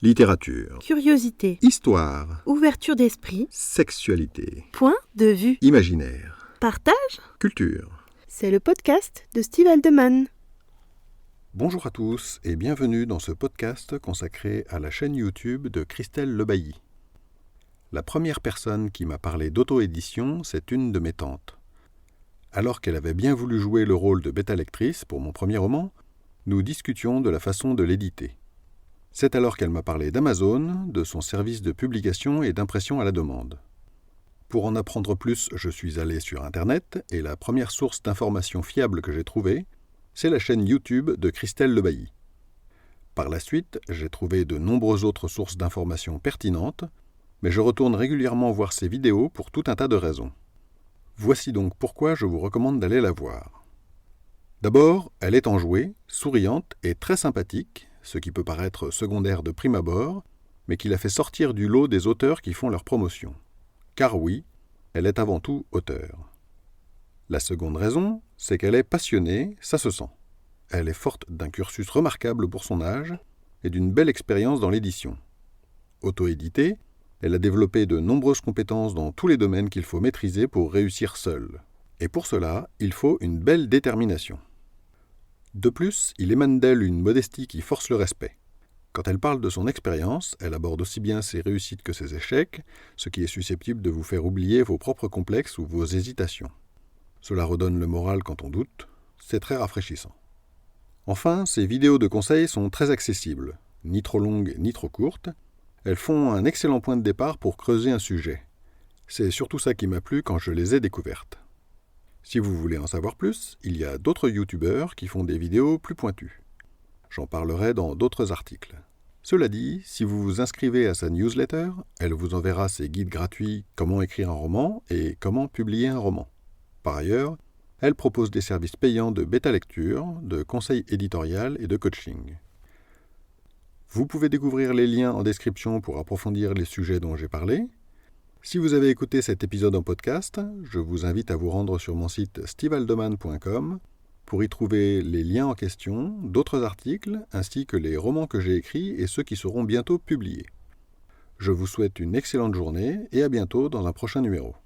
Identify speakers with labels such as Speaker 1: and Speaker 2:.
Speaker 1: Littérature,
Speaker 2: Curiosité,
Speaker 1: histoire,
Speaker 2: ouverture d'esprit,
Speaker 1: sexualité,
Speaker 2: point de vue,
Speaker 1: imaginaire,
Speaker 2: partage.
Speaker 1: culture.
Speaker 2: C'est le podcast de Steve Aldeman.
Speaker 1: Bonjour à tous et bienvenue dans ce podcast consacré à la chaîne YouTube de Christelle Lebailly. La première personne qui m'a parlé d'auto-édition, c'est une de mes tantes. Alors qu'elle avait bien voulu jouer le rôle de bêta-lectrice pour mon premier roman, nous discutions de la façon de l'éditer. C'est alors qu'elle m'a parlé d'Amazon, de son service de publication et d'impression à la demande. Pour en apprendre plus, je suis allé sur Internet et la première source d'informations fiable que j'ai trouvée, c'est la chaîne YouTube de Christelle Lebailly. Par la suite, j'ai trouvé de nombreuses autres sources d'informations pertinentes, mais je retourne régulièrement voir ses vidéos pour tout un tas de raisons. Voici donc pourquoi je vous recommande d'aller la voir. D'abord, elle est enjouée, souriante et très sympathique, ce qui peut paraître secondaire de prime abord, mais qui la fait sortir du lot des auteurs qui font leur promotion. Car oui, elle est avant tout auteure. La seconde raison, c'est qu'elle est passionnée, ça se sent. Elle est forte d'un cursus remarquable pour son âge et d'une belle expérience dans l'édition. Auto-éditée, elle a développé de nombreuses compétences dans tous les domaines qu'il faut maîtriser pour réussir seule. Et pour cela, il faut une belle détermination. De plus, il émane d'elle une modestie qui force le respect. Quand elle parle de son expérience, elle aborde aussi bien ses réussites que ses échecs, ce qui est susceptible de vous faire oublier vos propres complexes ou vos hésitations. Cela redonne le moral quand on doute, c'est très rafraîchissant. Enfin, ses vidéos de conseils sont très accessibles, ni trop longues ni trop courtes. Elles font un excellent point de départ pour creuser un sujet. C'est surtout ça qui m'a plu quand je les ai découvertes. Si vous voulez en savoir plus, il y a d'autres youtubeurs qui font des vidéos plus pointues. J'en parlerai dans d'autres articles. Cela dit, si vous vous inscrivez à sa newsletter, elle vous enverra ses guides gratuits « Comment écrire un roman » et « Comment publier un roman ». Par ailleurs, elle propose des services payants de bêta-lecture, de conseil éditorial et de coaching. Vous pouvez découvrir les liens en description pour approfondir les sujets dont j'ai parlé. Si vous avez écouté cet épisode en podcast, je vous invite à vous rendre sur mon site stevealdeman.com pour y trouver les liens en question, d'autres articles, ainsi que les romans que j'ai écrits et ceux qui seront bientôt publiés. Je vous souhaite une excellente journée et à bientôt dans un prochain numéro.